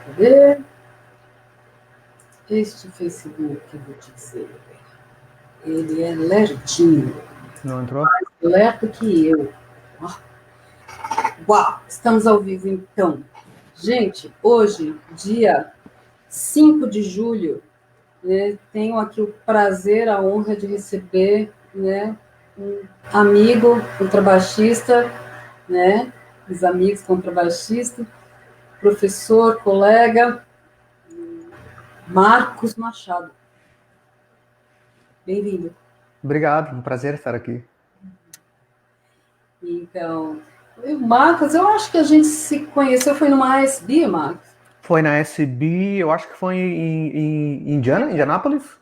Cadê? Este Facebook, eu vou te dizer, ele é lertinho. Não entrou? Mais lerto que eu. Uau, estamos ao vivo então. Gente, hoje, dia 5 de julho, né, tenho aqui o prazer, a honra de receber, né, um amigo contrabaixista, né, os amigos contrabaixistas, professor, colega, Marcos Machado. Bem-vindo. Obrigado, um prazer estar aqui. Então, Marcos, eu acho que a gente se conheceu, foi numa ASB, Marcos? Foi na SB, eu acho que foi em Indianápolis?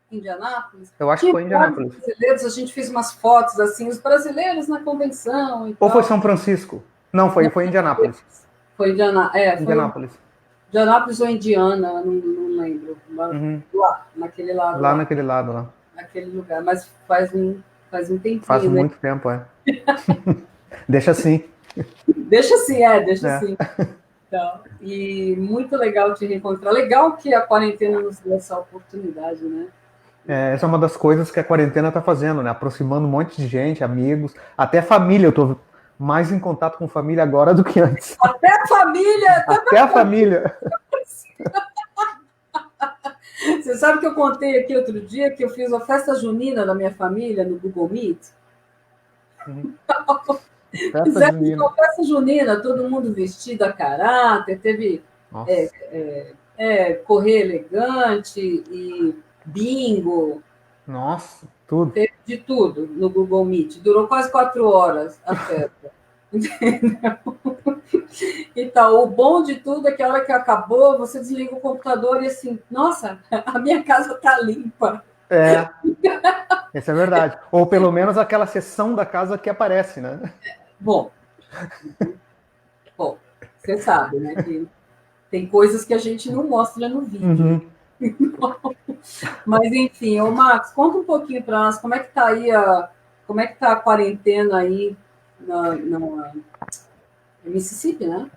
Indianápolis? Eu acho que foi em Indianápolis. Brasileiros, a gente fez umas fotos assim, os brasileiros na convenção e Ou tal. foi São Francisco? Não, foi em Indianápolis. Foi Indianápolis. Indianápolis ou Indiana, não lembro. Lá, naquele lado. Lá naquele lado, lá. Naquele lugar, mas faz um tempinho. Faz muito tempo, é. Deixa assim. Deixa assim, deixa assim. Então, e muito legal te reencontrar. Legal que a quarentena nos deu essa oportunidade, né? Essa é uma das coisas que a quarentena está fazendo, né? Aproximando um monte de gente, amigos, até família. Eu estou mais em contato com família agora do que antes. Até a família! Até a família! Você sabe que eu contei aqui outro dia que eu fiz a festa junina da minha família no Google Meet? Festa junina, todo mundo vestido a caráter, teve correr elegante e bingo. Nossa, tudo. Teve de tudo no Google Meet. Durou quase 4 horas a festa. Entendeu? Então, o bom de tudo é que a hora que acabou, você desliga o computador e assim, nossa, a minha casa está limpa. Isso é verdade. Ou pelo menos aquela seção da casa que aparece, né? Bom, você sabe, né? Que tem coisas que a gente não mostra no vídeo. Mas, enfim, ô Max, conta um pouquinho para nós como é que tá aí como é que tá a quarentena aí no Mississippi, né?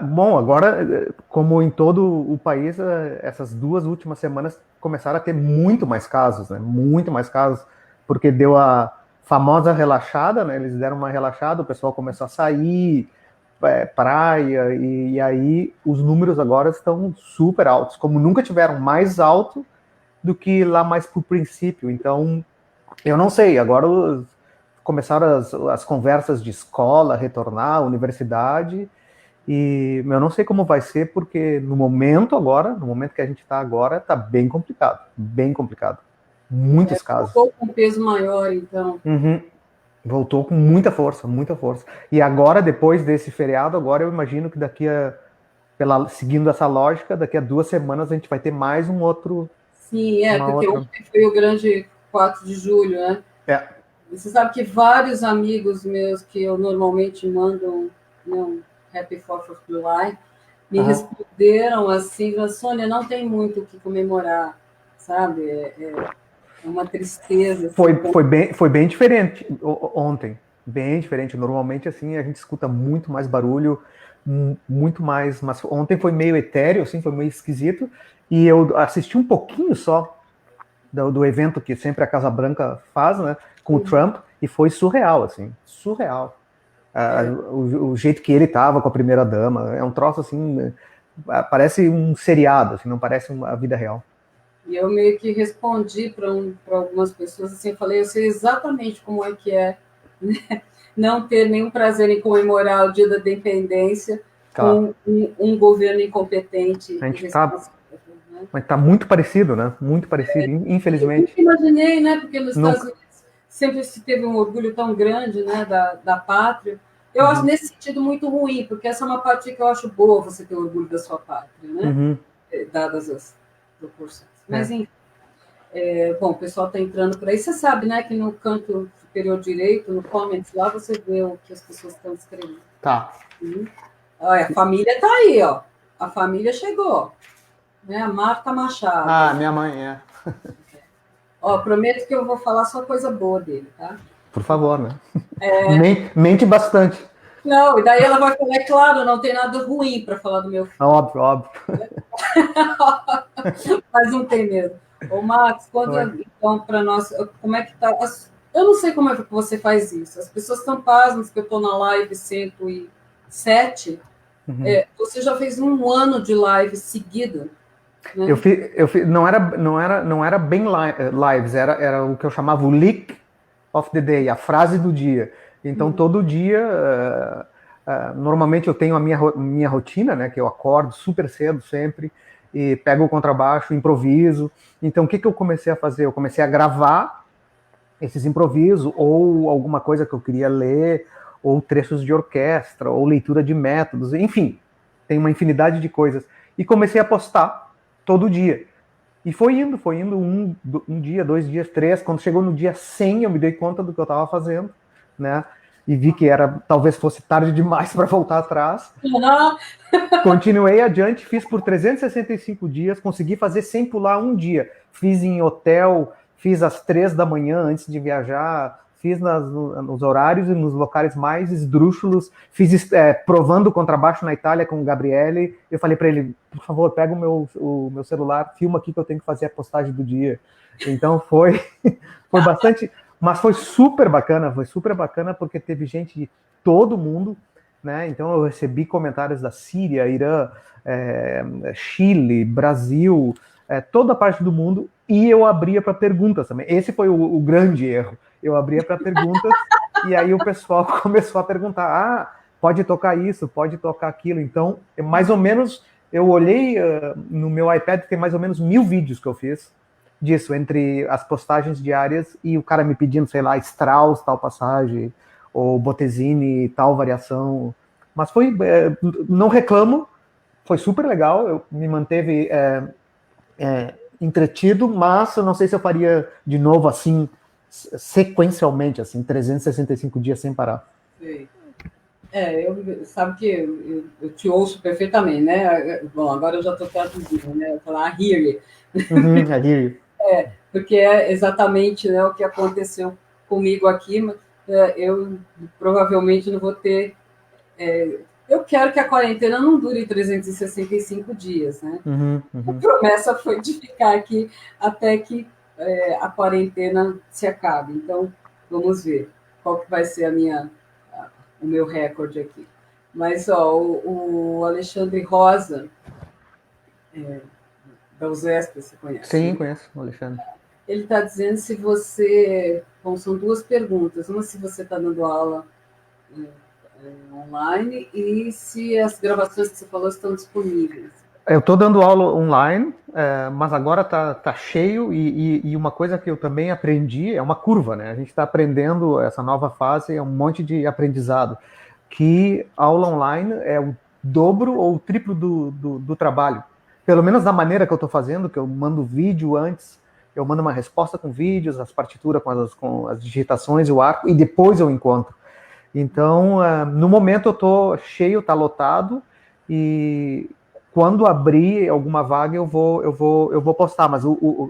Bom, agora, como em todo o país, essas 2 últimas semanas começaram a ter muito mais casos, né? Muito mais casos, porque deu a famosa relaxada, né? Eles deram uma relaxada, o pessoal começou a sair, praia, e aí os números agora estão super altos, como nunca tiveram mais alto do que lá mais pro princípio. Então, eu não sei, agora começaram as conversas de escola, retornar, universidade, e eu não sei como vai ser, porque no momento que a gente está agora, está bem complicado. Muitos casos. Voltou com peso maior, então. Voltou com muita força, muita força. E agora, depois desse feriado, agora eu imagino que seguindo essa lógica, daqui a 2 semanas a gente vai ter mais um outro... Sim, porque ontem foi o grande 4 de julho, né? Você sabe que vários amigos meus que eu normalmente mando Happy 4th of July, me responderam assim, Sônia, não tem muito o que comemorar, sabe? É uma tristeza. Assim, foi bem diferente ontem, bem diferente. Normalmente, assim, a gente escuta muito mais barulho, muito mais, mas ontem foi meio etéreo, assim, foi meio esquisito, e eu assisti um pouquinho só do evento que sempre a Casa Branca faz, né, com o Trump, e foi surreal, assim, surreal. O jeito que ele tava com a primeira-dama, é um troço, assim, parece um seriado, assim, não parece a vida real. E eu meio que respondi para algumas pessoas, assim, eu falei, eu sei exatamente como é que é, né? Não ter nenhum prazer em comemorar o Dia da Independência com um governo incompetente. A gente tá muito parecido, né? Muito parecido, infelizmente. Eu imaginei, né? Porque nos Estados Unidos sempre se teve um orgulho tão grande, né? Da pátria. Eu acho nesse sentido muito ruim, porque essa é uma parte que eu acho boa, você ter orgulho da sua pátria, né? Dadas as proporções. Mas, enfim. Bom, o pessoal está entrando por aí. Você sabe, né, que no canto superior direito, no comments lá, você vê o que as pessoas estão escrevendo. Tá. Olha, a família está aí, ó. A família chegou. Né? A Marta Machado. Minha mãe, Ó, prometo que eu vou falar só coisa boa dele, tá? Por favor, né? Mente bastante. Não, e daí ela vai falar, é claro, não tem nada ruim para falar do meu filho. Óbvio, óbvio. Mas não tem mesmo. Ô, Max, conta então para nós, como é que tá? Eu não sei como é que você faz isso. As pessoas estão pasmas que eu estou na live 107. Você já fez 1 ano de live seguida? Né? Não era bem lives, era o que eu chamava o leak of the day, a frase do dia. Então, todo dia, normalmente eu tenho a minha rotina, né, que eu acordo super cedo sempre, e pego o contrabaixo, improviso. Então, o que eu comecei a fazer? Eu comecei a gravar esses improvisos, ou alguma coisa que eu queria ler, ou trechos de orquestra, ou leitura de métodos, enfim, tem uma infinidade de coisas. E comecei a postar todo dia. E foi indo um dia, 2 dias, 3. Quando chegou no dia 100, eu me dei conta do que eu estava fazendo, né? E vi que talvez fosse tarde demais para voltar atrás. Continuei adiante, fiz por 365 dias, consegui fazer sem pular um dia. Fiz em hotel, fiz às 3 da manhã antes de viajar, fiz nos horários e nos locais mais esdrúxulos, fiz provando o contrabaixo na Itália com o Gabriele. Eu falei para ele, por favor, pega o meu celular, filma aqui que eu tenho que fazer a postagem do dia. Então foi bastante, mas foi super bacana porque teve gente de todo mundo, né? Então eu recebi comentários da Síria, Irã, Chile, Brasil, toda a parte do mundo, e eu abria para perguntas também. Esse foi o grande erro. Eu abria para perguntas e aí o pessoal começou a perguntar, pode tocar isso, pode tocar aquilo. Então, mais ou menos, eu olhei no meu iPad, tem mais ou menos 1000 vídeos que eu fiz disso, entre as postagens diárias e o cara me pedindo, sei lá, Strauss, tal passagem, ou Bottesini, tal variação. Mas não reclamo, foi super legal, eu me manteve entretido, mas eu não sei se eu faria de novo assim, sequencialmente, assim, 365 dias sem parar. Sim. Sabe que eu te ouço perfeitamente, né? Bom, agora eu já estou traduzindo, né? Eu vou falar I hear you. I hear you. Porque é exatamente, né, o que aconteceu comigo aqui. Eu provavelmente não vou ter... eu quero que a quarentena não dure 365 dias, né? A promessa foi de ficar aqui até que a quarentena se acabe. Então, vamos ver qual que vai ser o meu recorde aqui. Mas, o Alexandre Rosa, da USESP, você conhece? Sim, né? Conheço o Alexandre. Ele está dizendo se você... Bom, são 2 perguntas. Uma, se você está dando aula online e se as gravações que você falou estão disponíveis. Eu estou dando aula online, mas agora tá cheio e uma coisa que eu também aprendi é uma curva, né? A gente está aprendendo essa nova fase, é um monte de aprendizado, que aula online é o dobro ou o triplo do trabalho. Pelo menos da maneira que eu estou fazendo, que eu mando vídeo antes, eu mando uma resposta com vídeos, as partituras com as digitações e o arco, e depois eu encontro. Então, no momento eu estou cheio, está lotado, e quando abrir alguma vaga eu vou postar. Mas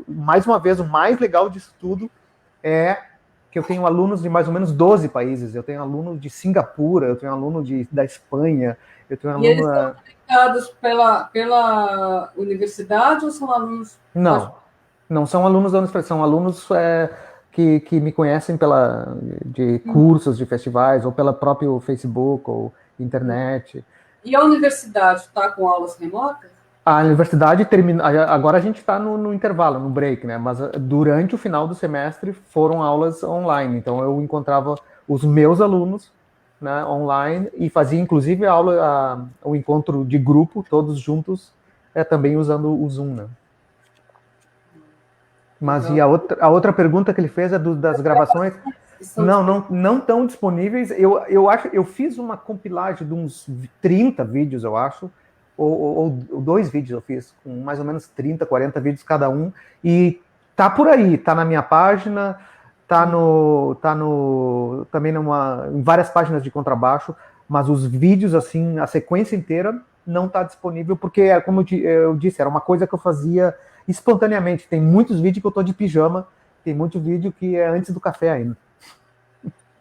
mais uma vez, o mais legal disso tudo é que eu tenho alunos de mais ou menos 12 países. Eu tenho aluno de Singapura, eu tenho aluno da Espanha, eu tenho aluno... E eles são conectados pela universidade ou são alunos... Não são alunos da universidade, são alunos que me conhecem de cursos, de festivais, ou pelo próprio Facebook ou internet. E a universidade está com aulas remotas? A universidade termina. Agora a gente está no intervalo, no break, né? Mas durante o final do semestre foram aulas online. Então eu encontrava os meus alunos, né, online, e fazia inclusive o encontro de grupo, todos juntos, também usando o Zoom, né? Mas e a outra pergunta que ele fez é das gravações. Não tão disponíveis. Eu fiz uma compilagem de uns 30 vídeos, eu acho, ou 2 vídeos eu fiz, com mais ou menos 30, 40 vídeos cada um, e tá por aí, tá na minha página, tá também em várias páginas de contrabaixo, mas os vídeos, assim, a sequência inteira não tá disponível, porque, como eu disse, era uma coisa que eu fazia espontaneamente. Tem muitos vídeos que eu tô de pijama tem muito vídeo que é antes do café ainda.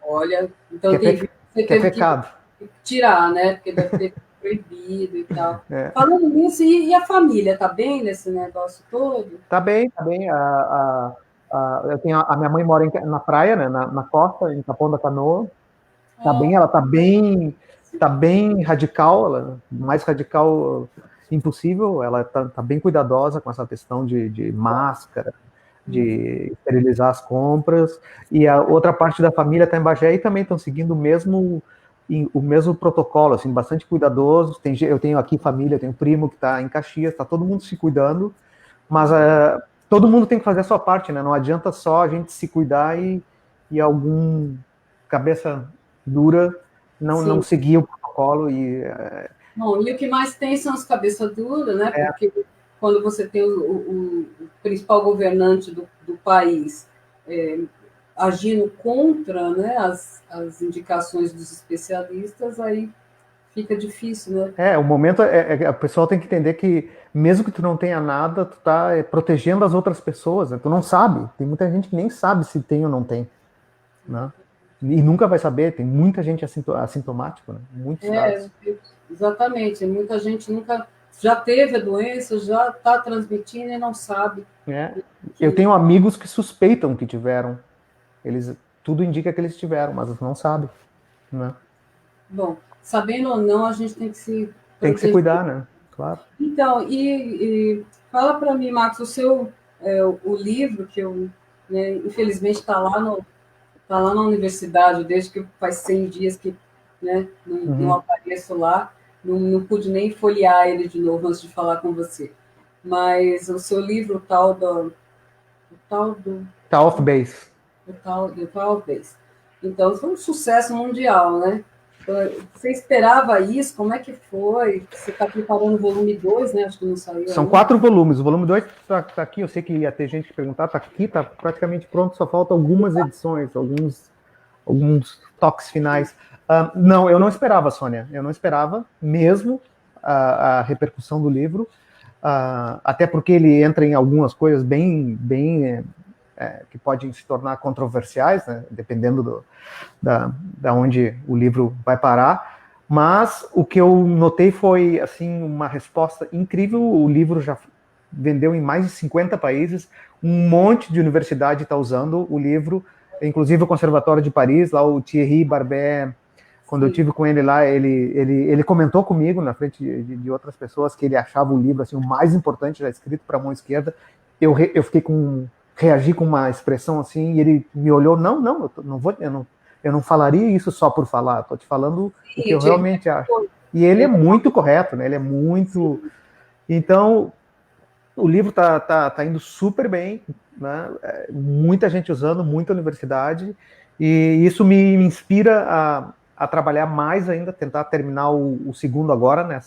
Olha, então que tem vídeo que você teve pecado. que tirar, né? Porque deve ter proibido e tal. Falando nisso, e a família tá bem nesse negócio todo? Tá bem, tá bem. Eu tenho a minha mãe mora na praia, né, na costa, em Capão da Canoa. Tá bem, ela tá bem radical, ela, mais radical impossível. Ela tá bem cuidadosa com essa questão de máscara, de esterilizar as compras. E a outra parte da família está em Bagé e também estão seguindo o mesmo protocolo, assim, bastante cuidadoso. Eu tenho aqui família, eu tenho primo que está em Caxias, está todo mundo se cuidando, mas todo mundo tem que fazer a sua parte, né? Não adianta só a gente se cuidar e algum cabeça dura não seguir o protocolo. Bom, e o que mais tem são as cabeças duras, né? Porque quando você tem o principal governante do país agindo contra, né, as indicações dos especialistas, aí fica difícil, né? O momento o pessoal tem que entender que mesmo que tu não tenha nada, tu tá protegendo as outras pessoas, né? Tu não sabe, tem muita gente que nem sabe se tem ou não tem, né? E nunca vai saber, tem muita gente assintomático, né? Muitos casos. Exatamente, muita gente nunca já teve a doença, já está transmitindo e não sabe. Eu tenho amigos que suspeitam que tiveram, tudo indica que eles tiveram, mas não sabem, né? Bom, sabendo ou não, a gente tem que se cuidar, né? Claro. Então, e fala para mim, Marcos, o livro que eu, né, infelizmente está lá na universidade, desde que faz 100 dias que, né, não apareço lá, não pude nem folhear ele de novo antes de falar com você. Mas o seu livro, Tal of Base. Tal Base. Então, foi um sucesso mundial, né? Você esperava isso? Como é que foi? Você está preparando o volume 2, né? Acho que não saiu. São 4 volumes. O volume 2 está aqui. Eu sei que ia ter gente que perguntar. Está aqui, está praticamente pronto. Só falta algumas edições, alguns toques finais. Não, eu não esperava, Sônia. Eu não esperava mesmo a repercussão do livro. Até porque ele entra em algumas coisas bem que podem se tornar controversiais, né, dependendo da onde o livro vai parar. Mas o que eu notei foi assim uma resposta incrível. O livro já vendeu em mais de 50 países. Um monte de universidade está usando o livro, inclusive o Conservatório de Paris, lá o Thierry Barbet. Quando eu tive com ele lá, ele comentou comigo na frente de outras pessoas que ele achava o livro assim o mais importante já escrito para a mão esquerda. Eu fiquei reagi com uma expressão assim e ele me olhou. Eu não falaria isso só por falar. Estou te falando o que eu realmente acho. E ele é muito correto, né? Ele é muito. Então o livro tá indo super bem, né? Muita gente usando, muita universidade, e isso me inspira a trabalhar mais ainda, tentar terminar o segundo agora,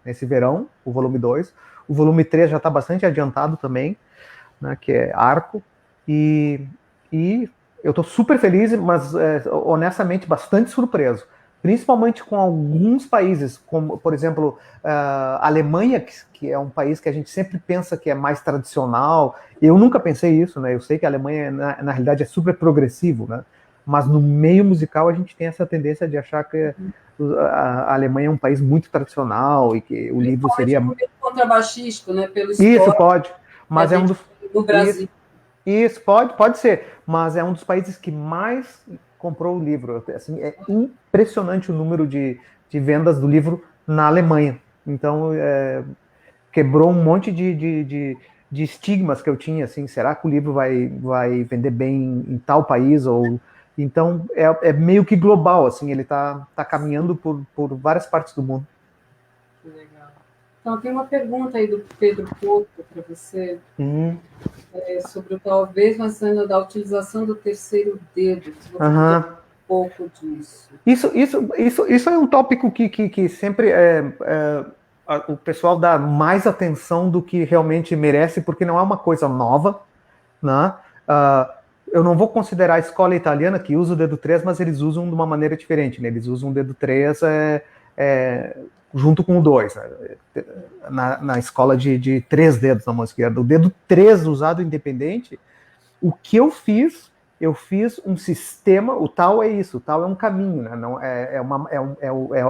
nesse verão, o volume 2. O volume 3 já está bastante adiantado também, né, que é Arco, e eu estou super feliz, mas honestamente bastante surpreso, principalmente com alguns países, como, por exemplo, a Alemanha, que é um país que a gente sempre pensa que é mais tradicional. Eu nunca pensei isso, né? Eu sei que a Alemanha, na realidade, é super progressivo, né? Mas no meio musical a gente tem essa tendência de achar que a Alemanha é um país muito tradicional e que o livro seria... contrabaixístico, né? Pelo Isso, pode. Mas no Brasil. Isso, pode ser. Mas é um dos países que mais comprou o livro. Assim, é impressionante o número de vendas do livro na Alemanha. Então, quebrou um monte de estigmas que eu tinha. Assim, será que o livro vai vender bem em tal país? Então, é meio que global. Assim, ele está caminhando por várias partes do mundo. Que legal. Então, tem uma pergunta aí do Pedro Porto para você. Sobre talvez, mas ainda da utilização do terceiro dedo. Se você um pouco disso. Isso é um tópico que sempre o pessoal dá mais atenção do que realmente merece, porque não é uma coisa nova, né? Eu não vou considerar a escola italiana que usa o dedo 3, mas eles usam de uma maneira diferente, né? Eles usam o dedo 3 junto com o 2, né? Na escola de 3 dedos na mão esquerda. O dedo 3 usado independente O que eu fiz um sistema, o tal é isso, o tal é um caminho, né? Não, é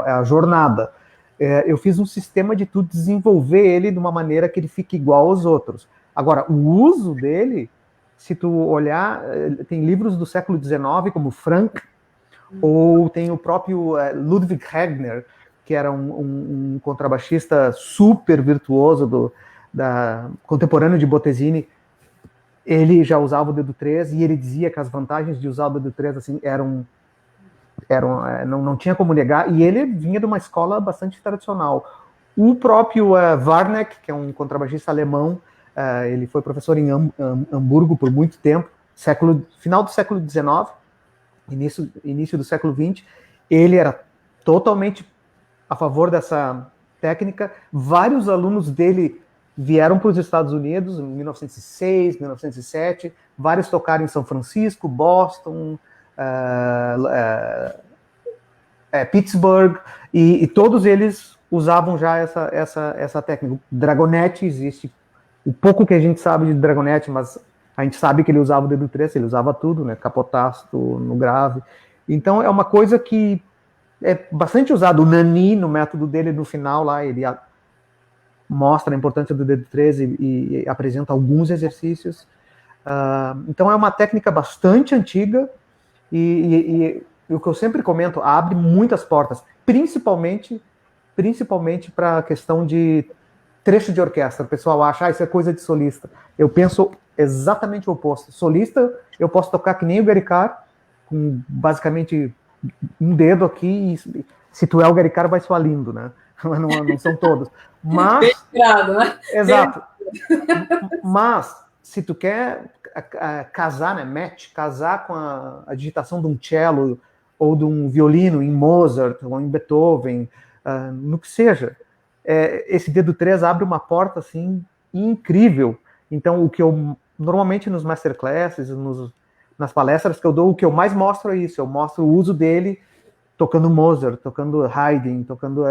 a jornada. Eu fiz um sistema de tu desenvolver ele de uma maneira que ele fique igual aos outros. Agora, o uso dele, se tu olhar, tem livros do século XIX, como Frank, ou tem o próprio Ludwig Regner, que era um contrabaixista super virtuoso contemporâneo de Bottesini. Ele já usava o dedo 3 e ele dizia que as vantagens de usar o dedo 3 assim, não tinha como negar, e ele vinha de uma escola bastante tradicional. O próprio Warneck, que é um contrabaixista alemão, ele foi professor em Hamburgo por muito tempo, final do século XIX, início do século XX, ele era totalmente a favor dessa técnica. Vários alunos dele vieram para os Estados Unidos em 1906, 1907, vários tocaram em São Francisco, Boston, Pittsburgh, e todos eles usavam já essa técnica. Dragonete existe, o pouco que a gente sabe de Dragonete, mas a gente sabe que ele usava o dedo 3, ele usava tudo, né? Capotasto no grave. Então é uma coisa que é bastante usado. O Nani, no método dele, no final lá, ele mostra a importância do dedo 13 e apresenta alguns exercícios. Então é uma técnica bastante antiga e o que eu sempre comento, abre muitas portas, principalmente para a questão de trecho de orquestra. O pessoal acha, isso é coisa de solista. Eu penso exatamente o oposto. Solista, eu posso tocar que nem o Gary Carr, com basicamente um dedo aqui, e se tu é o Gary Carr, vai soar lindo, né? Não são todos. Mas, bem tirado, né? Exato. Mas, se tu quer casar, né, casar com a digitação de um cello ou de um violino em Mozart ou em Beethoven, no que seja, esse dedo 3 abre uma porta assim incrível. Então, o que eu normalmente nos masterclasses, nas palestras que eu dou, o que eu mais mostro é isso. Eu mostro o uso dele tocando Mozart, tocando Haydn, tocando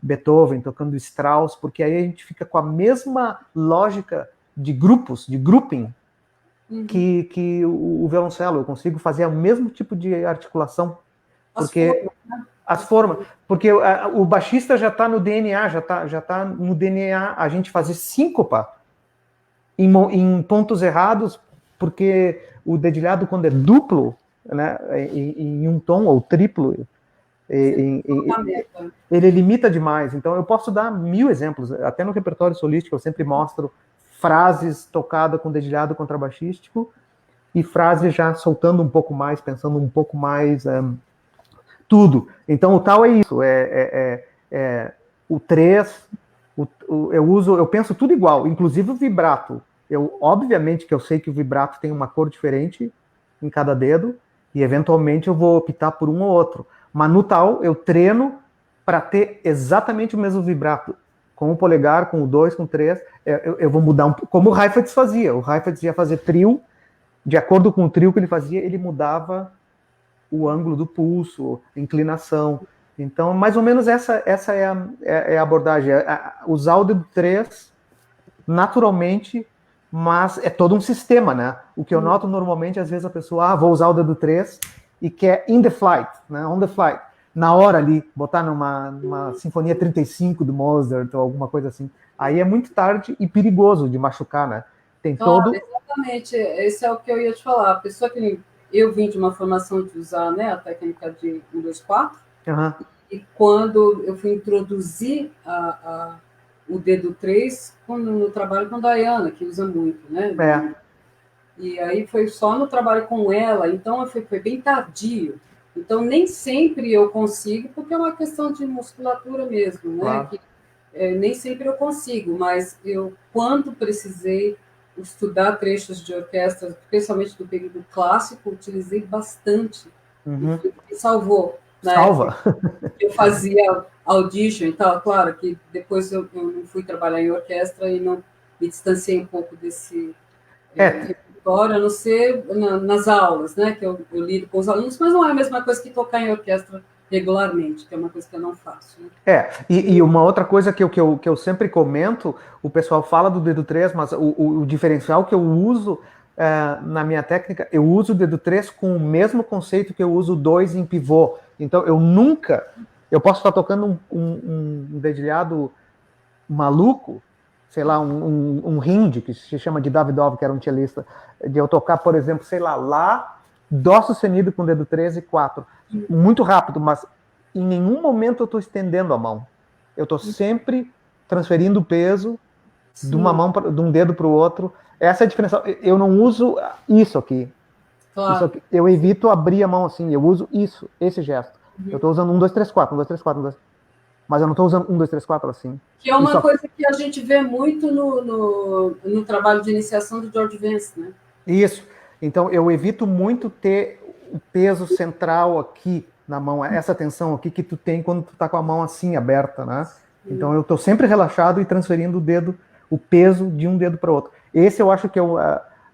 Beethoven, tocando Strauss, porque aí a gente fica com a mesma lógica de grupos, de grouping, que o violoncelo. Eu consigo fazer o mesmo tipo de articulação, porque as formas, porque o baixista já está no DNA, já tá no DNA a gente fazer síncopa em pontos errados, porque o dedilhado, quando é duplo, né, em um tom ou triplo, ele limita demais. Então eu posso dar 1000 exemplos, até no repertório solístico eu sempre mostro frases tocadas com dedilhado contrabaixístico e frases já soltando um pouco mais, pensando um pouco mais tudo. Então o tal é isso, o 3, eu penso tudo igual, inclusive o vibrato. Obviamente que eu sei que o vibrato tem uma cor diferente em cada dedo, e eventualmente eu vou optar por um ou outro. Mas no tal, eu treino para ter exatamente o mesmo vibrato. Com o polegar, com o 2, com o 3, eu vou mudar como o Heifetz fazia. O Heifetz ia fazer trio, de acordo com o trio que ele fazia, ele mudava o ângulo do pulso, a inclinação. Então, mais ou menos essa é a abordagem. Usar o dedo 3 naturalmente, mas é todo um sistema, né? O que eu noto normalmente, às vezes a pessoa, vou usar o dedo 3 e quer in the flight, né? On the flight. Na hora ali, botar numa Sinfonia 35 do Mozart ou alguma coisa assim. Aí é muito tarde e perigoso de machucar, né? Tem todo... Exatamente, esse é o que eu ia te falar. A pessoa que... Eu vim de uma formação de usar, né, a técnica de 1, 2, 4, e quando eu fui introduzir o dedo 3 no trabalho com a Diana, que usa muito, né? E aí foi só no trabalho com ela, então foi bem tardio. Então nem sempre eu consigo, porque é uma questão de musculatura mesmo, né? Claro. Nem sempre eu consigo, mas eu, quando precisei estudar trechos de orquestra, especialmente do período clássico, utilizei bastante. E salvou. Né? Salva. Eu fazia audition e tal, claro que depois eu não fui trabalhar em orquestra e não me distanciei um pouco desse repertório, a não ser nas aulas, né, que eu lido com os alunos, mas não é a mesma coisa que tocar em orquestra regularmente, que é uma coisa que eu não faço. Né? E uma outra coisa que eu sempre comento, o pessoal fala do dedo 3, mas o diferencial que eu uso na minha técnica, eu uso o dedo 3 com o mesmo conceito que eu uso o 2 em pivô. Então, eu posso estar tocando um dedilhado maluco, sei lá, um hindi, que se chama de Davidov, que era um cellista, de eu tocar, por exemplo, sei lá, dó sustenido com o dedo 3 e 4. Muito rápido, mas em nenhum momento eu estou estendendo a mão. Eu estou sempre transferindo o peso de uma mão, de um dedo para o outro. Essa é a diferença. Eu não uso isso aqui. Claro. Isso aqui. Eu evito abrir a mão assim. Eu uso esse gesto. Eu estou usando 1, 2, 3, 4, 1, 2, 3, 4, 1, 2. Mas eu não estou usando 1, 2, 3, 4 assim. Que é uma coisa que a gente vê muito no trabalho de iniciação do George Vance, né? Isso. Então, eu evito muito ter o peso central aqui na mão, essa tensão aqui que tu tem quando tu tá com a mão assim, aberta, né? Então, eu estou sempre relaxado e transferindo o peso de um dedo para o outro. Esse eu acho que é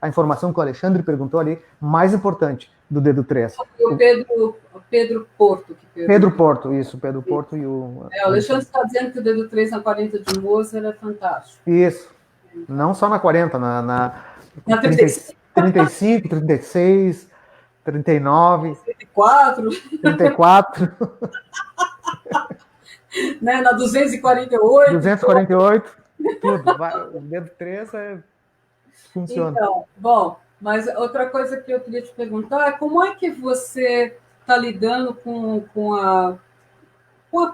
a informação que o Alexandre perguntou ali, mais importante do dedo 3. O Pedro Porto. Pedro Porto, isso, Pedro Porto e o... o Alexandre está dizendo que o dedo 3 na 40 de Mozart é fantástico. Isso. Não só na 40, na 35, 36, 39... 34... Né, na 248. 248, tudo. O dedo 3 funciona. Então, bom, mas outra coisa que eu queria te perguntar é como é que você está lidando com a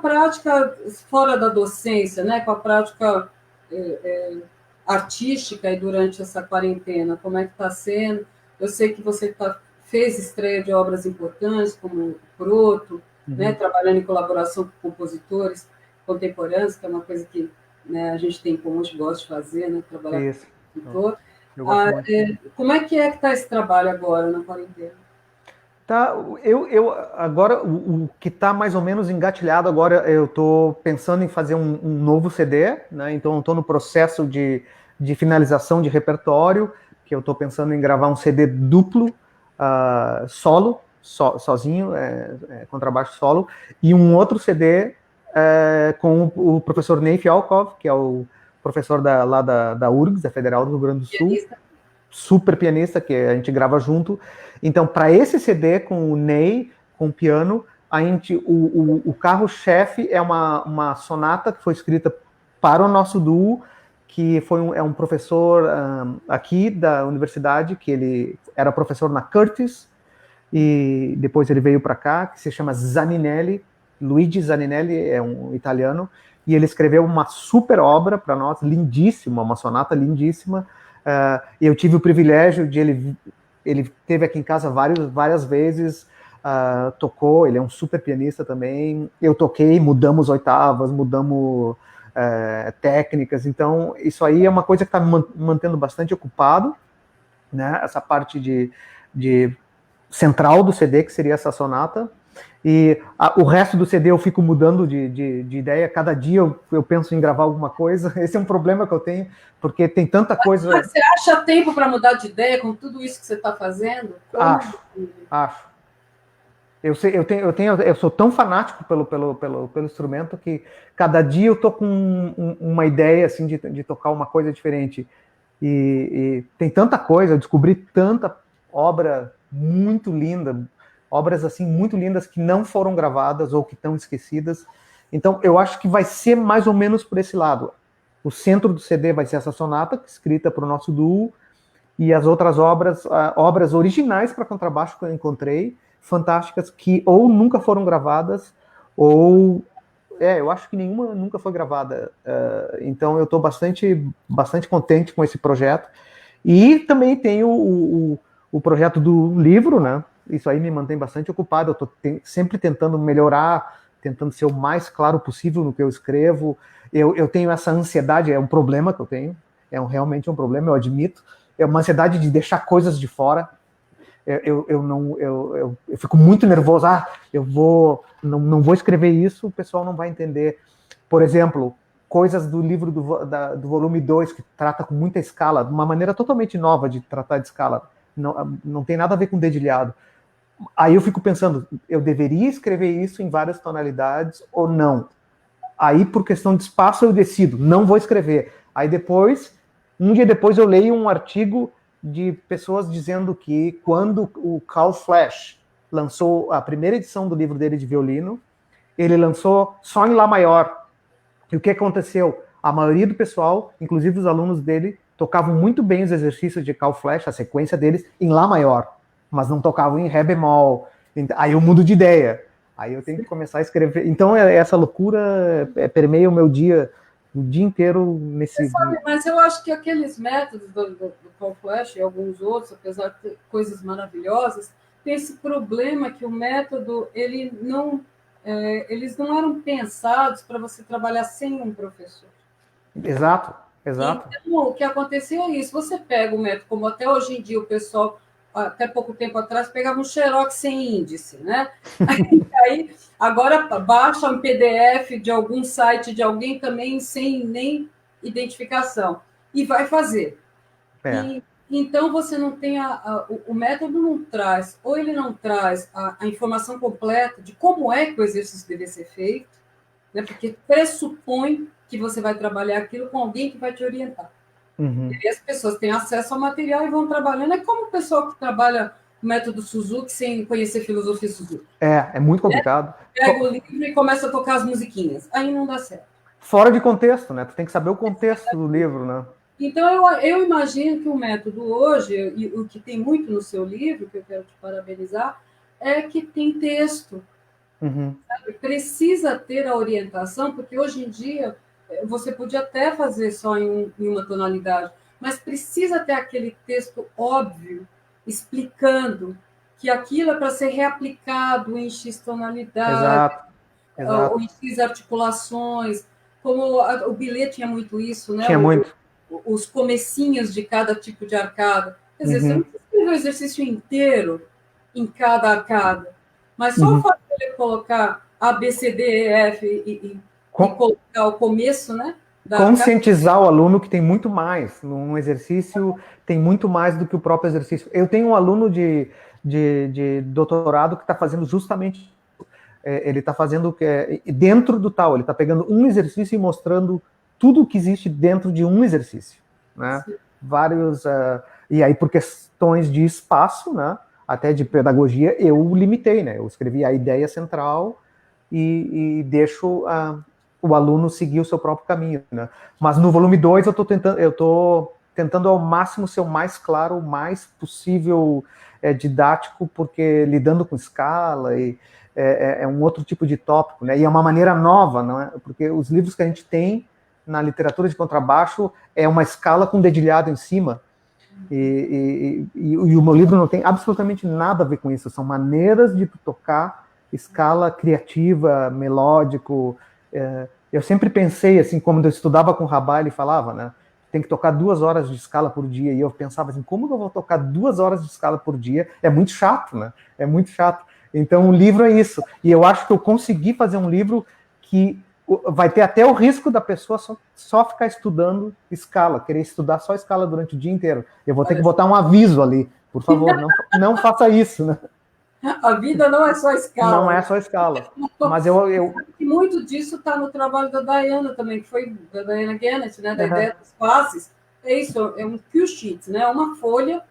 prática fora da docência, né? Com a prática artística e durante essa quarentena, como é que está sendo? Eu sei que você fez estreia de obras importantes, como Proto, né, trabalhando em colaboração com compositores contemporâneos, que é uma coisa que, né, a gente tem em comum, a gente gosta de fazer, né, trabalhar com compositor. Como é que está esse trabalho agora, na quarentena? Tá, agora, o que está mais ou menos engatilhado agora, eu estou pensando em fazer um novo CD, né, então eu estou no processo de finalização de repertório, que eu estou pensando em gravar um CD duplo, solo, sozinho, contrabaixo solo, e um outro CD com o professor Ney Fialkov, que é o professor lá da URGS, da Federal do Rio Grande do Sul, super pianista, que a gente grava junto. Então, para esse CD com o Ney, com o piano, o carro-chefe é uma sonata que foi escrita para o nosso duo, que é um professor aqui da universidade, que ele era professor na Curtis, e depois ele veio para cá, que se chama Zaninelli. Luigi Zaninelli é um italiano, e ele escreveu uma super obra para nós, lindíssima, uma sonata lindíssima. E eu tive o privilégio de ele esteve aqui em casa várias vezes, tocou, ele é um super pianista também. Eu toquei, mudamos oitavas, mudamos técnicas, então isso aí é uma coisa que está me mantendo bastante ocupado, né? Essa parte de central do CD, que seria essa sonata, e o resto do CD eu fico mudando de ideia, cada dia eu penso em gravar alguma coisa. Esse é um problema que eu tenho, porque tem tanta coisa... Mas você acha tempo para mudar de ideia com tudo isso que você está fazendo? Acho. Eu sou tão fanático pelo instrumento que cada dia eu tô com uma ideia assim de tocar uma coisa diferente. E tem tanta coisa, eu descobri tanta obra muito linda, obras assim muito lindas que não foram gravadas ou que estão esquecidas. Então eu acho que vai ser mais ou menos por esse lado. O centro do CD vai ser essa sonata escrita para o nosso duo, e as outras obras originais para contrabaixo que eu encontrei, fantásticas, que ou nunca foram gravadas, ou eu acho que nenhuma nunca foi gravada. Então eu estou bastante contente com esse projeto. E também tem o projeto do livro, né? Isso aí me mantém bastante ocupado. Eu estou sempre tentando melhorar, tentando ser o mais claro possível no que eu escrevo. Eu tenho essa ansiedade, é um problema que eu tenho, realmente um problema, eu admito. É uma ansiedade de deixar coisas de fora. Eu fico muito nervoso. Eu não vou escrever isso, o pessoal não vai entender. Por exemplo, coisas do livro do volume 2, que trata com muita escala, de uma maneira totalmente nova de tratar de escala. Não tem nada a ver com dedilhado. Aí eu fico pensando, eu deveria escrever isso em várias tonalidades ou não? Aí, por questão de espaço, eu decido, não vou escrever. Aí depois, um dia depois, eu leio um artigo de pessoas dizendo que quando o Carl Flash lançou a primeira edição do livro dele de violino, ele lançou só em Lá maior. E o que aconteceu? A maioria do pessoal, inclusive os alunos dele, tocavam muito bem os exercícios de Carl Flash, a sequência deles, em Lá maior, mas não tocavam em Ré bemol. Aí eu mudo de ideia. Aí eu tenho que começar a escrever. Então essa loucura permeia o meu dia, o dia inteiro nesse... Sabe, mas eu acho que aqueles métodos do Carl Flash e alguns outros, apesar de ter coisas maravilhosas, tem esse problema que o método, eles não eram pensados para você trabalhar sem um professor. Exato, exato. Então, o que acontecia é isso. Você pega o método, como até hoje em dia o pessoal, até pouco tempo atrás, pegava um xerox sem índice, né? Aí, agora baixa um PDF de algum site de alguém também sem nem identificação e vai fazer. Então, você não tem o método não traz, ou ele não traz a informação completa de como é que o exercício deve ser feito, né? Porque pressupõe que você vai trabalhar aquilo com alguém que vai te orientar. Uhum. E as pessoas têm acesso ao material e vão trabalhando. É como o pessoal que trabalha o método Suzuki sem conhecer filosofia Suzuki. É muito complicado. Pega o livro e começa a tocar as musiquinhas. Aí não dá certo. Fora de contexto, né? Tu tem que saber o contexto do livro, né? Então, eu imagino que o método hoje, e o que tem muito no seu livro, que eu quero te parabenizar, é que tem texto. Uhum. Precisa ter a orientação, porque hoje em dia você podia até fazer só em uma tonalidade, mas precisa ter aquele texto óbvio, explicando que aquilo é para ser reaplicado em X tonalidade, Exato. ou em X articulações, como o bilhete tinha muito isso, né? Tinha muito. Os comecinhos de cada tipo de arcada. Quer dizer, você não precisa escrever o exercício inteiro em cada arcada, mas só o fato de ele colocar A, B, C, D, E, F e colocar o começo, né? Conscientizar o aluno que tem muito mais. Num exercício tem muito mais do que o próprio exercício. Eu tenho um aluno de doutorado que está fazendo justamente ele está fazendo dentro do tal, ele está pegando um exercício e mostrando tudo o que existe dentro de um exercício, né? Sim. Vários e aí por questões de espaço, né? Até de pedagogia eu limitei, né? Eu escrevi a ideia central e deixo o aluno seguir o seu próprio caminho, né? Mas no volume 2 eu estou tentando ao máximo ser o mais claro, o mais possível didático, porque lidando com escala é um outro tipo de tópico, né? E é uma maneira nova, não é? Porque os livros que a gente tem na literatura de contrabaixo é uma escala com dedilhado em cima, e o meu livro não tem absolutamente nada a ver com isso. São maneiras de tocar escala criativa, melódico. Eu sempre pensei assim, como eu estudava com o Rabai, ele falava, né? Tem que tocar 2 horas de escala por dia, e eu pensava assim, como que eu vou tocar 2 horas de escala por dia? É muito chato, né? É muito chato. Então o livro é isso, e eu acho que eu consegui fazer um livro que vai ter até o risco da pessoa só ficar estudando escala, querer estudar só escala durante o dia inteiro. Eu vou ter que botar um aviso ali, por favor, não faça isso, né? A vida não é só escala. Não é só escala. Mas muito disso está no trabalho da Diana também, que foi da Diana Gannett, né? Da ideia das classes. É isso, é um cue sheet, né? Uma folha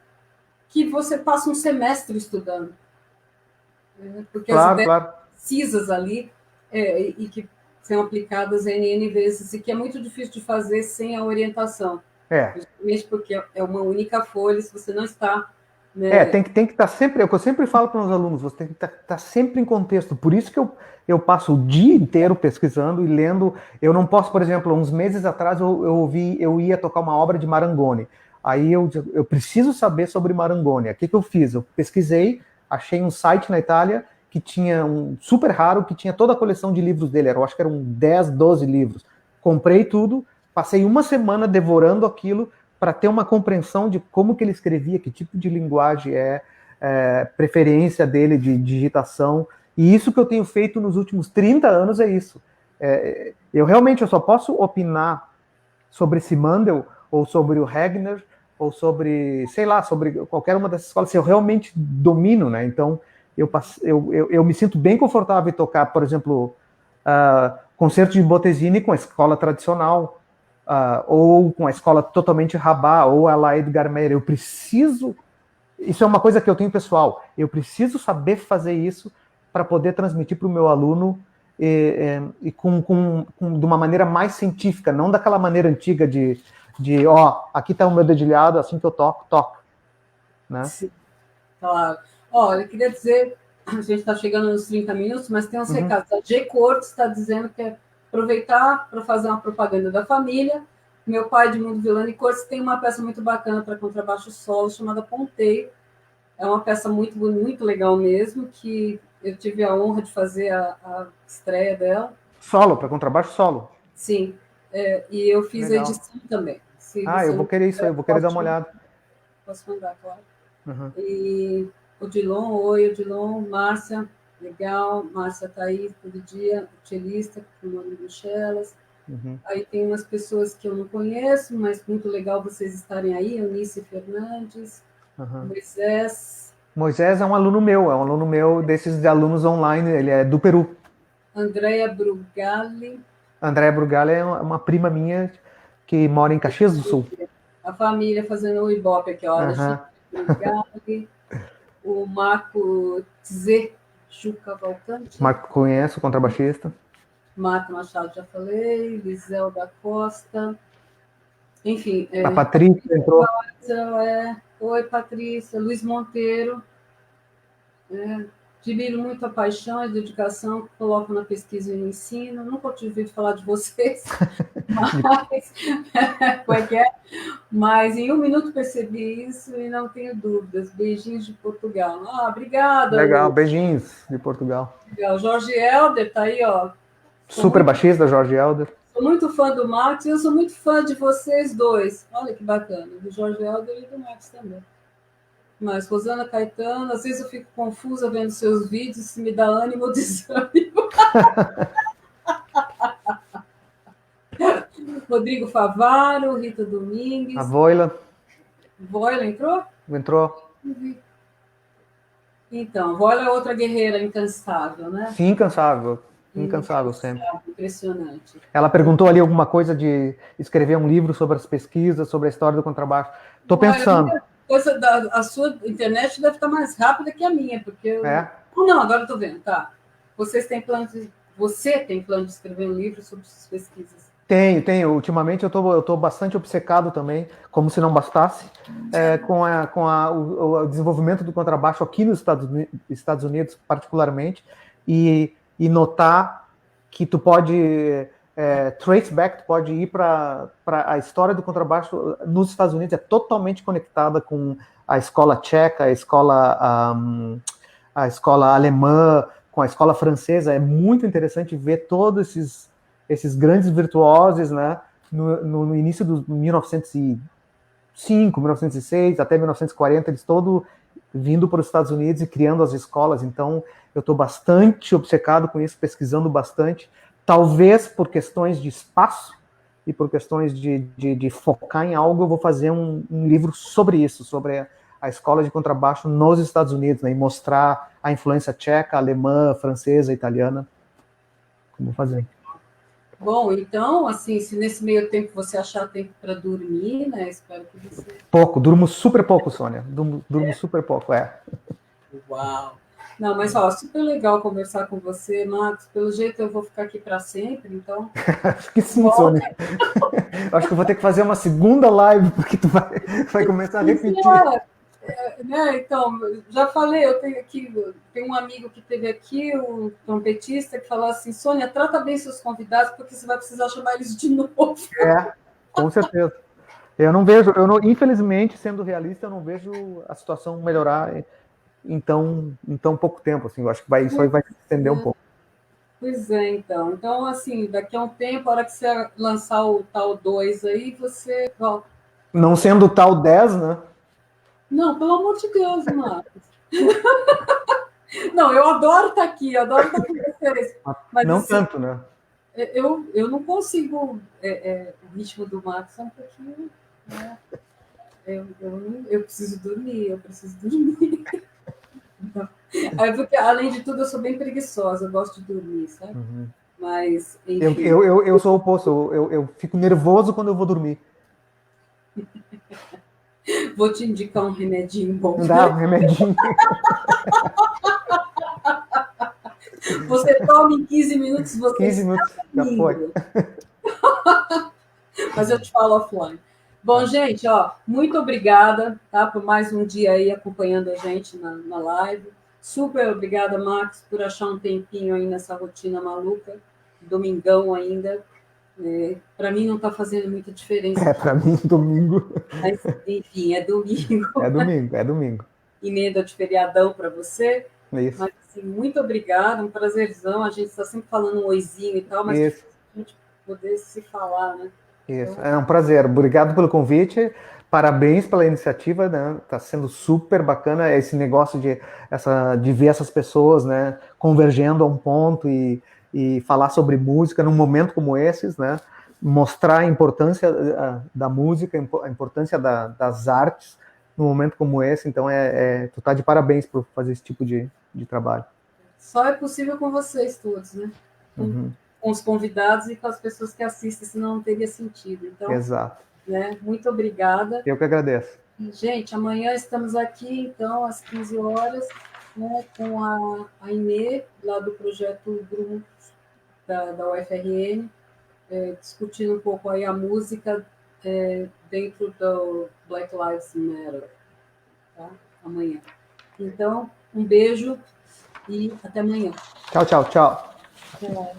que você passa um semestre estudando. Porque as ideias precisas ali e que são aplicadas N vezes e que é muito difícil de fazer sem a orientação. Justamente porque é uma única folha, se você não está... Né? Tem que estar sempre... É o que eu sempre falo para os alunos, você tem que estar sempre em contexto. Por isso que eu passo o dia inteiro pesquisando e lendo. Eu não posso, por exemplo, uns meses atrás eu ia tocar uma obra de Marangoni. Aí eu preciso saber sobre Marangoni. O que eu fiz? Eu pesquisei, achei um site na Itália que tinha um super raro, que tinha toda a coleção de livros dele. Eu acho que eram 10, 12 livros. Comprei tudo, passei uma semana devorando aquilo para ter uma compreensão de como que ele escrevia, que tipo de linguagem preferência dele de digitação. E isso que eu tenho feito nos últimos 30 anos é isso. Eu só posso opinar sobre Simandl, ou sobre o Regner, ou sobre, sei lá, sobre qualquer uma dessas escolas, se eu realmente domino, né? Então, eu me sinto bem confortável em tocar, por exemplo, concerto de Bottesini com a escola tradicional, ou com a escola totalmente Rabá, ou a La Edgar Meyer. Eu preciso... Isso é uma coisa que eu tenho pessoal. Eu preciso saber fazer isso para poder transmitir para o meu aluno e de uma maneira mais científica, não daquela maneira antiga de aqui está o meu dedilhado, assim que eu toco. Né? Sim, claro. Olha, eu queria dizer, a gente está chegando nos 30 minutos, mas tem uns recados. A G Cortes está dizendo que é aproveitar para fazer uma propaganda da família. Meu pai, Edmundo Villani Cortes, tem uma peça muito bacana para contrabaixo solo, chamada Ponteio. É uma peça muito, muito legal mesmo, que eu tive a honra de fazer a estreia dela. Solo, para contrabaixo solo? Sim, e eu fiz legal. A edição também. Eu vou querer isso aí, eu vou querer dar uma olhada. Posso mandar, claro. E Odilon, oi, Odilon, Márcia, legal, Márcia tá aí todo dia, cellista, com o nome do Chelas. Aí tem umas pessoas que eu não conheço, mas muito legal vocês estarem aí, Eunice Fernandes, Moisés é um aluno meu, desses alunos online, ele é do Peru. Andréia Brugali. Andréia Brugali é uma prima minha que mora em Caxias do Sul. A família fazendo o Ibope aqui, ó. Brugali. O Marco Tze Juca Valcante. Marco conhece, o contrabaixista. Marco Machado, já falei. Lisel da Costa. Enfim. A Patrícia entrou. Oi, Patrícia. Luiz Monteiro. Admiro muito a paixão e dedicação que colocam na pesquisa e no ensino. Nunca tive ouvido falar de vocês, mas em um minuto percebi isso e não tenho dúvidas. Beijinhos de Portugal. Obrigada. Legal, Lu. Beijinhos de Portugal. Legal. Jorge Helder tá aí, ó. Super baixista, Jorge Helder. Sou muito fã do Max e eu sou muito fã de vocês dois. Olha que bacana, do Jorge Helder e do Max também. Mas, Rosana Caetano, às vezes eu fico confusa vendo seus vídeos, se me dá ânimo ou desânimo. Rodrigo Favaro, Rita Domingues. A Voila. Voila entrou? Entrou. Então, Voila é outra guerreira incansável, né? Sim, incansável. Incansável sempre. Impressionante. Ela perguntou ali alguma coisa de escrever um livro sobre as pesquisas, sobre a história do contrabaixo. Estou pensando. A sua internet deve estar mais rápida que a minha, porque eu... Não, agora eu estou vendo, tá. Você tem plano de escrever um livro sobre suas pesquisas? Tenho. Ultimamente eu tô bastante obcecado também, como se não bastasse, com o desenvolvimento do contrabaixo aqui nos Estados Unidos, particularmente, e notar que tu pode trace back, tu pode ir para a história do contrabaixo nos Estados Unidos, é totalmente conectada com a escola tcheca, a escola alemã, com a escola francesa. É muito interessante ver todos esses grandes virtuosos, né, no início dos 1905, 1906, até 1940, eles todos vindo para os Estados Unidos e criando as escolas. Então, eu estou bastante obcecado com isso, pesquisando bastante, talvez por questões de espaço e por questões de focar em algo, eu vou fazer um livro sobre isso, sobre a escola de contrabaixo nos Estados Unidos, né, e mostrar a influência tcheca, alemã, francesa, italiana. Vou fazer. Bom, então, assim, se nesse meio tempo você achar tempo para dormir, né? Espero que você... Pouco, durmo super pouco, Sônia. Durmo super pouco, Uau! Não, mas, ó, super legal conversar com você, Marcos. Pelo jeito, eu vou ficar aqui para sempre, então... Acho que sim, Sônia. Acho que eu vou ter que fazer uma segunda live, porque tu vai começar a repetir. Né? Então, já falei, eu tenho um amigo que teve aqui, um trompetista, que falou assim: Sônia, trata bem seus convidados, porque você vai precisar chamar eles de novo. Com certeza. Infelizmente, sendo realista, eu não vejo a situação melhorar em tão pouco tempo. Assim, eu acho que isso aí vai se estender um pouco. Pois é, então. Então, assim, daqui a um tempo, a hora que você lançar o tal 2 aí, você volta. Não sendo o tal 10, né? Não, pelo amor de Deus, Marcos. Não, eu adoro estar aqui, eu adoro estar com vocês. Mas não assim, tanto, né? Eu não consigo. O ritmo do Marcos é um pouquinho. Né? Eu preciso dormir. Então, porque, além de tudo, eu sou bem preguiçosa, eu gosto de dormir, sabe? Mas, enfim. Eu sou o oposto, eu fico nervoso quando eu vou dormir. Vou te indicar um remedinho bom. Não dá um remedinho. Você toma em 15 minutos, você 15 está minutos, já foi. dormindo. Mas eu te falo offline. Bom, gente, ó, muito obrigada, tá, por mais um dia aí acompanhando a gente na live. Super obrigada, Max, por achar um tempinho aí nessa rotina maluca. Domingão ainda. Para mim não está fazendo muita diferença. Para mim, domingo. Mas, enfim, é domingo. É domingo, é domingo. Emenda de feriadão para você. Isso. Mas, assim, muito obrigada, um prazerzão. A gente está sempre falando um oizinho e tal, mas Isso. a gente poder se falar, né? Isso, então... é um prazer. Obrigado pelo convite. Parabéns pela iniciativa, né? Tá sendo super bacana esse negócio de ver essas pessoas, né, convergendo a um ponto e falar sobre música num momento como esses, né? Mostrar a importância da música, a importância das artes num momento como esse. Então, tu tá de parabéns por fazer esse tipo de trabalho. Só é possível com vocês todos, né? Com os convidados e com as pessoas que assistem, senão não teria sentido. Então, exato. Né, muito obrigada. Eu que agradeço. E, gente, amanhã estamos aqui, então, às 15 horas, né, com a Inê, lá do projeto Grupo da UFRN, discutindo um pouco aí a música dentro do Black Lives Matter, tá? Amanhã. Então, um beijo e até amanhã. Tchau, tchau, tchau. Tchau.